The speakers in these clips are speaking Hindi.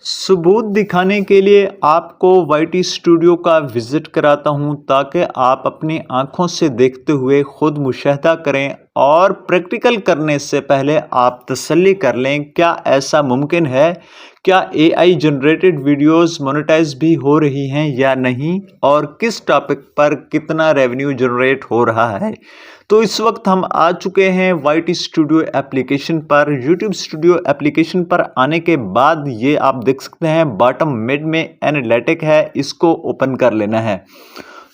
सबूत दिखाने के लिए आपको वाईटी स्टूडियो का विज़िट कराता हूं ताकि आप अपनी आंखों से देखते हुए खुद मुशाहिदा करें और प्रैक्टिकल करने से पहले आप तसल्ली कर लें क्या ऐसा मुमकिन है। क्या एआई जनरेटेड वीडियोस मोनेटाइज भी हो रही हैं या नहीं और किस टॉपिक पर कितना रेवेन्यू जनरेट हो रहा है। तो इस वक्त हम आ चुके हैं वाईटी स्टूडियो एप्लीकेशन पर। यूट्यूब स्टूडियो एप्लीकेशन पर आने के बाद ये आप देख सकते हैं बॉटम मिड में एनालिटिक है, इसको ओपन कर लेना है।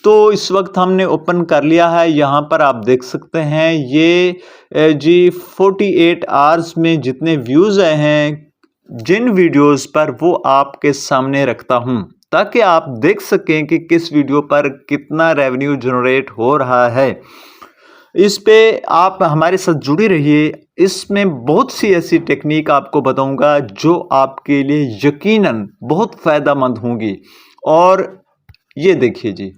तो इस वक्त हमने ओपन कर लिया है। यहाँ पर आप देख सकते हैं ये जी 48 आवर्स में जितने व्यूज़ आए हैं जिन वीडियोस पर वो आपके सामने रखता हूँ ताकि आप देख सकें कि किस वीडियो पर कितना रेवेन्यू जनरेट हो रहा है। इस पे आप हमारे साथ जुड़े रहिए। इसमें बहुत सी ऐसी टेक्निक आपको बताऊंगा जो आपके लिए यकीनन बहुत फ़ायदेमंद होंगी। और ये देखिए जी,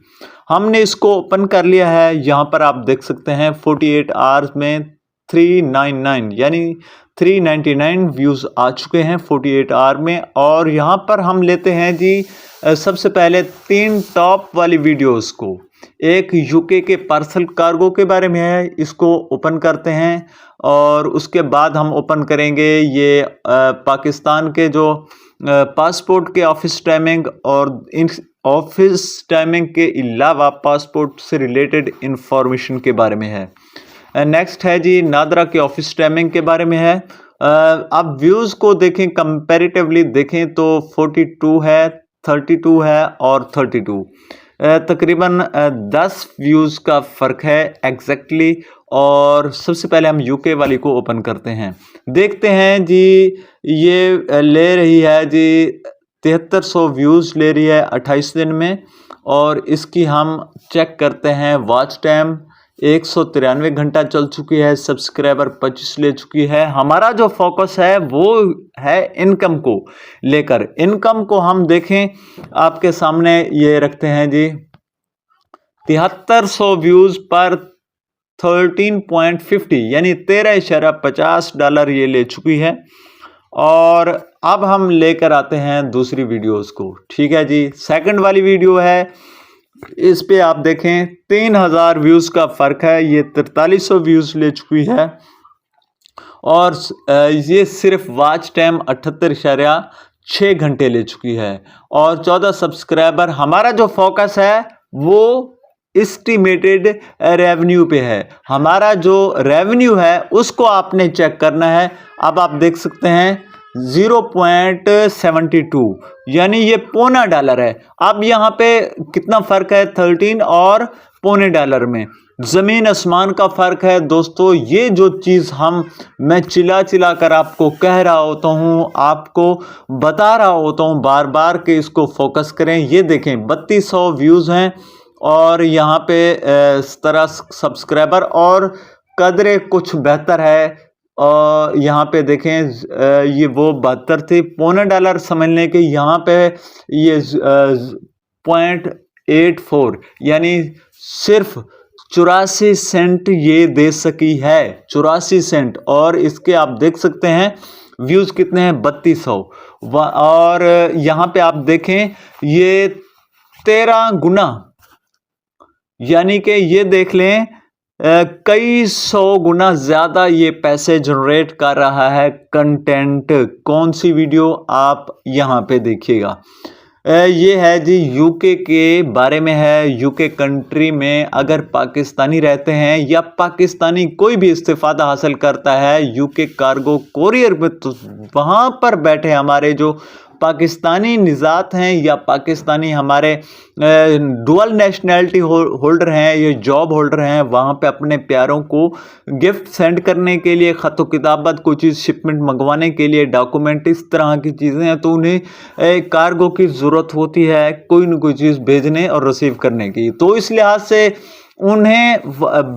हमने इसको ओपन कर लिया है। यहाँ पर आप देख सकते हैं 48 आवर्स में 399 यानी 399 व्यूज़ आ चुके हैं 48 आवर में। और यहाँ पर हम लेते हैं जी सबसे पहले 3 टॉप वाली वीडियोस को। एक यूके के पार्सल कार्गो के बारे में है, इसको ओपन करते हैं। और उसके बाद हम ओपन करेंगे ये पाकिस्तान के जो पासपोर्ट के ऑफिस टाइमिंग और इन ऑफिस टाइमिंग के अलावा पासपोर्ट से रिलेटेड इंफॉर्मेशन के बारे में है। नेक्स्ट है जी नादरा के ऑफिस टाइमिंग के बारे में है। आप व्यूज़ को देखें, कंपैरेटिवली देखें तो 42 है, 32 है और 32 तकरीबन 10 व्यूज़ का फ़र्क है एग्जैक्टली। और सबसे पहले हम यूके वाली को ओपन करते हैं, देखते हैं जी। ये ले रही है जी 7300 व्यूज़ ले रही है 28 दिन में। और इसकी हम चेक करते हैं वॉच टाइम 193 घंटा चल चुकी है, सब्सक्राइबर 25 ले चुकी है। हमारा जो फोकस है वो है इनकम को लेकर। इनकम को हम देखें, आपके सामने ये रखते हैं जी 7300 व्यूज़ पर 13.50 यानी $13.50 ये ले चुकी है। और अब हम लेकर आते हैं दूसरी वीडियोस को। ठीक है जी, सेकंड वाली वीडियो है, इस पे आप देखें 3000 व्यूज़ का फ़र्क है, ये 4300 व्यूज़ ले चुकी है। और ये सिर्फ वॉच टाइम 78.6 घंटे ले चुकी है। और 14 सब्सक्राइबर। हमारा जो फोकस है वो एस्टिमेटेड रेवेन्यू पे है। हमारा जो रेवेन्यू है उसको आपने चेक करना है। अब आप देख सकते हैं 0.72 यानी ये $0.25 है। अब यहाँ पे कितना फ़र्क है 13 और $0.25 में, ज़मीन आसमान का फ़र्क है दोस्तों। ये जो चीज़ मैं चिल्ला चिल्ला कर आपको कह रहा होता हूँ, आपको बता रहा होता हूँ बार बार कि इसको फोकस करें। ये देखें 3200 व्यूज़ हैं और यहाँ पे 17 सब्सक्राइबर और कदरे कुछ बेहतर है। और यहाँ पे देखें ये वो 72 थे, $0.25 समझने के यहाँ पे ये 0.84 यानी सिर्फ 84 सेंट ये दे सकी है, 84 सेंट। और इसके आप देख सकते हैं व्यूज़ कितने हैं 3200। और यहाँ पे आप देखें ये 13 गुना यानी कि ये देख लें कई 100 गुना ज़्यादा ये पैसे जनरेट कर रहा है कंटेंट। कौन सी वीडियो आप यहाँ पे देखिएगा, ये है जी यूके के बारे में है। यूके कंट्री में अगर पाकिस्तानी रहते हैं या पाकिस्तानी कोई भी इस्तिफ़ादा हासिल करता है यूके कार्गो कोरियर में, तो वहाँ पर बैठे हमारे जो पाकिस्तानी निज़ात हैं या पाकिस्तानी हमारे डुअल नेशनैलिटी होल्डर हैं, ये जॉब होल्डर हैं, वहाँ पे अपने प्यारों को गिफ्ट सेंड करने के लिए, ख़त किताबत, कोई चीज़ शिपमेंट मंगवाने के लिए, डॉक्यूमेंट, इस तरह की चीज़ें हैं, तो उन्हें कार्गो की ज़रूरत होती है कोई न कोई चीज़ भेजने और रिसीव करने की। तो इस लिहाज से उन्हें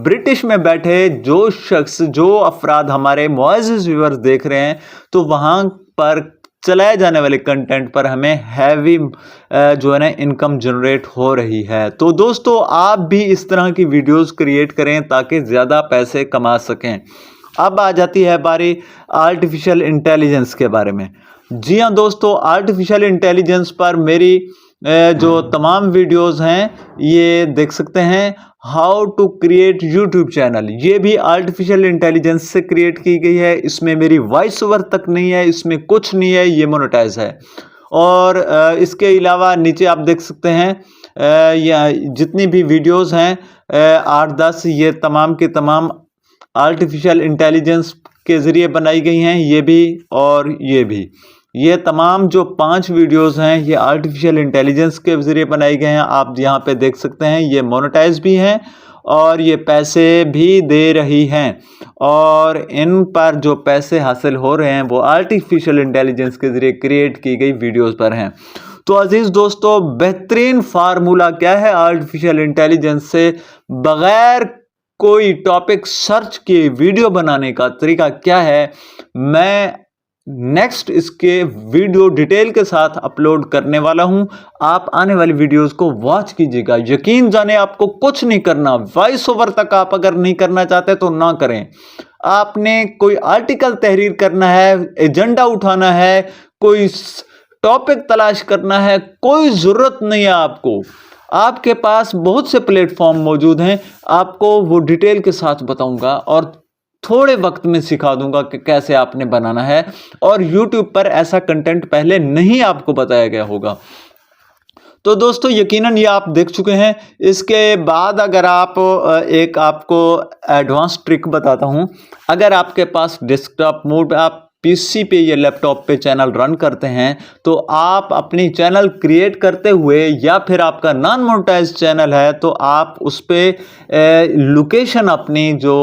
ब्रिटिश में बैठे जो शख्स, जो अफराद हमारे मुअज़्ज़िज़ व्यूअर्स देख रहे हैं, तो वहाँ पर चलाए जाने वाले कंटेंट पर हमें हैवी जो है ना इनकम जनरेट हो रही है। तो दोस्तों आप भी इस तरह की वीडियोस क्रिएट करें ताकि ज़्यादा पैसे कमा सकें। अब आ जाती है बारी आर्टिफिशियल इंटेलिजेंस के बारे में। जी हाँ दोस्तों, आर्टिफिशियल इंटेलिजेंस पर मेरी जो तमाम वीडियोस हैं ये देख सकते हैं। How to create YouTube channel, ये भी आर्टिफिशियल इंटेलिजेंस से क्रिएट की गई है। इसमें मेरी वॉइस ओवर तक नहीं है, इसमें कुछ नहीं है, ये मोनेटाइज है। और इसके अलावा नीचे आप देख सकते हैं या जितनी भी वीडियोस हैं 8-10, ये तमाम के तमाम आर्टिफिशियल इंटेलिजेंस के ज़रिए बनाई गई हैं। ये भी और ये भी, ये तमाम जो 5 वीडियोस हैं ये आर्टिफिशियल इंटेलिजेंस के ज़रिए बनाए गए हैं। आप यहाँ पे देख सकते हैं ये मोनेटाइज भी हैं और ये पैसे भी दे रही हैं, और इन पर जो पैसे हासिल हो रहे हैं वो आर्टिफिशियल इंटेलिजेंस के ज़रिए क्रिएट की गई वीडियोस पर हैं। तो अजीज़ दोस्तों, बेहतरीन फार्मूला क्या है आर्टिफिशियल इंटेलिजेंस से बग़ैर कोई टॉपिक सर्च किए वीडियो बनाने का तरीका क्या है, मैं नेक्स्ट इसके वीडियो डिटेल के साथ अपलोड करने वाला हूं। आप आने वाली वीडियोस को वॉच कीजिएगा। यकीन जाने आपको कुछ नहीं करना, वॉइस ओवर तक आप अगर नहीं करना चाहते तो ना करें। आपने कोई आर्टिकल तहरीर करना है, एजेंडा उठाना है, कोई टॉपिक तलाश करना है, कोई ज़रूरत नहीं है आपको। आपके पास बहुत से प्लेटफॉर्म मौजूद हैं, आपको वो डिटेल के साथ बताऊंगा और थोड़े वक्त में सिखा दूंगा कि कैसे आपने बनाना है। और YouTube पर ऐसा कंटेंट पहले नहीं आपको बताया गया होगा। तो दोस्तों, यकीनन ये आप देख चुके हैं। इसके बाद अगर आप एक आपको एडवांस ट्रिक बताता हूं। अगर आपके पास डेस्कटॉप मोड, आप पीसी पे या लैपटॉप पे चैनल रन करते हैं, तो आप अपनी चैनल क्रिएट करते हुए, या फिर आपका नॉन मोनेटाइज चैनल है तो आप उस पर लोकेशन अपनी जो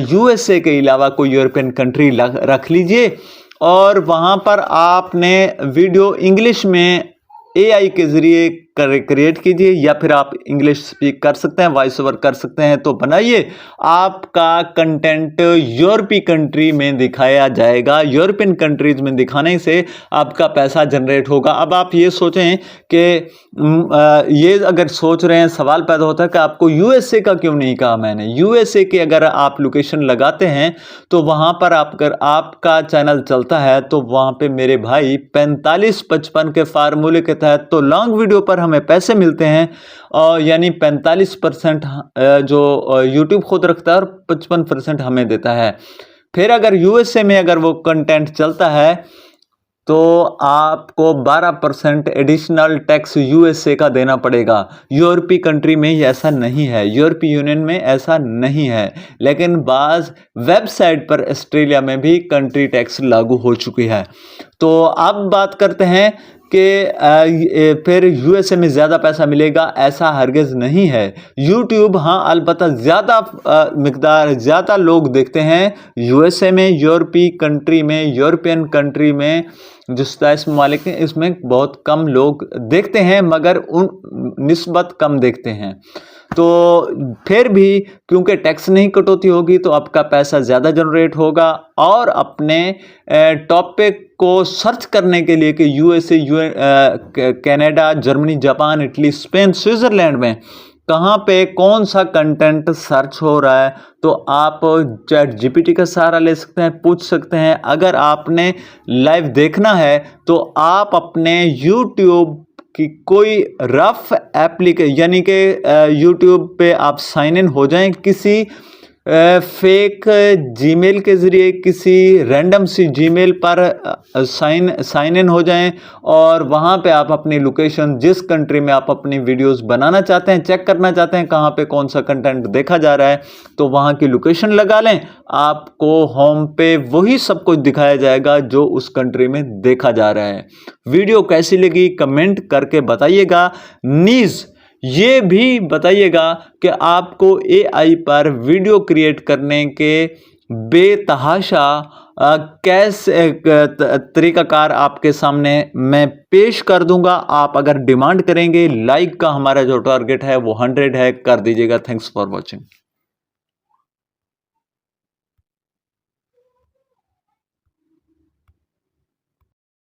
यूएसए के अलावा कोई यूरोपियन कंट्री रख लीजिए, और वहाँ पर आपने वीडियो इंग्लिश में एआई के ज़रिए क्रिएट कीजिए, या फिर आप इंग्लिश स्पीक कर सकते हैं, वॉइस ओवर कर सकते हैं तो बनाइए। आपका कंटेंट यूरोपीय कंट्री में दिखाया जाएगा। यूरोपियन कंट्रीज में दिखाने से आपका पैसा जनरेट होगा। अब आप ये सोचें कि ये अगर सोच रहे हैं, सवाल पैदा होता है कि आपको यूएसए का क्यों नहीं कहा मैंने। यूएसए के अगर आप लोकेशन लगाते हैं तो वहाँ पर अगर आपका चैनल चलता है तो वहाँ पे मेरे भाई 45-55 के फार्मूले के तहत तो लॉन्ग वीडियो पर हमें पैसे मिलते हैं, और यानी 45% जो YouTube खुद रखता है और 55% हमें देता है। फिर अगर यूएसए में अगर वो कंटेंट चलता है तो आपको 12% एडिशनल टैक्स यूएसए का देना पड़ेगा। यूरोपीय कंट्री में ही ऐसा नहीं है, यूरोपीय यूनियन में ऐसा नहीं है, लेकिन बाज़ वेबसाइट पर ऑस्ट्रेलिया में भी कंट्री टैक्स लागू हो चुकी है। तो अब बात करते हैं कि फिर यूएसए में ज़्यादा पैसा मिलेगा, ऐसा हरगिज़ नहीं है। यूट्यूब हाँ अलबत्ता ज़्यादा मिकदार, ज़्यादा लोग देखते हैं यूएसए में, यूरोपीय कंट्री में, यूरोपियन कंट्री में जो 27 ममालिक हैं इसमें बहुत कम लोग देखते हैं, मगर उन निस्बत कम देखते हैं। तो फिर भी क्योंकि टैक्स नहीं कटौती होगी तो आपका पैसा ज़्यादा जनरेट होगा। और अपने टॉपिक को सर्च करने के लिए कि USA, Canada, Germany, Japan, Italy, Spain, Switzerland में कहाँ पे कौन सा कंटेंट सर्च हो रहा है, तो आप चैट जीपीटी का सहारा ले सकते हैं, पूछ सकते हैं। अगर आपने लाइव देखना है तो आप अपने यूट्यूब कि कोई रफ एप्लीकेशन, यानी कि यूट्यूब पे आप साइन इन हो जाएं किसी फेक जीमेल के ज़रिए, किसी रैंडम सी जीमेल पर साइन इन हो जाएं, और वहाँ पे आप अपनी लोकेशन, जिस कंट्री में आप अपनी वीडियोस बनाना चाहते हैं, चेक करना चाहते हैं कहाँ पे कौन सा कंटेंट देखा जा रहा है, तो वहाँ की लोकेशन लगा लें। आपको होम पे वही सब कुछ दिखाया जाएगा जो उस कंट्री में देखा जा रहा है। वीडियो कैसी लगी कमेंट करके बताइएगा। नीज़ ये भी बताइएगा कि आपको एआई पर वीडियो क्रिएट करने के बेतहाशा कैसे तरीक़ाकार आपके सामने मैं पेश कर दूंगा। आप अगर डिमांड करेंगे, लाइक का हमारा जो टारगेट है वो 100 है, कर दीजिएगा। Thanks for watching.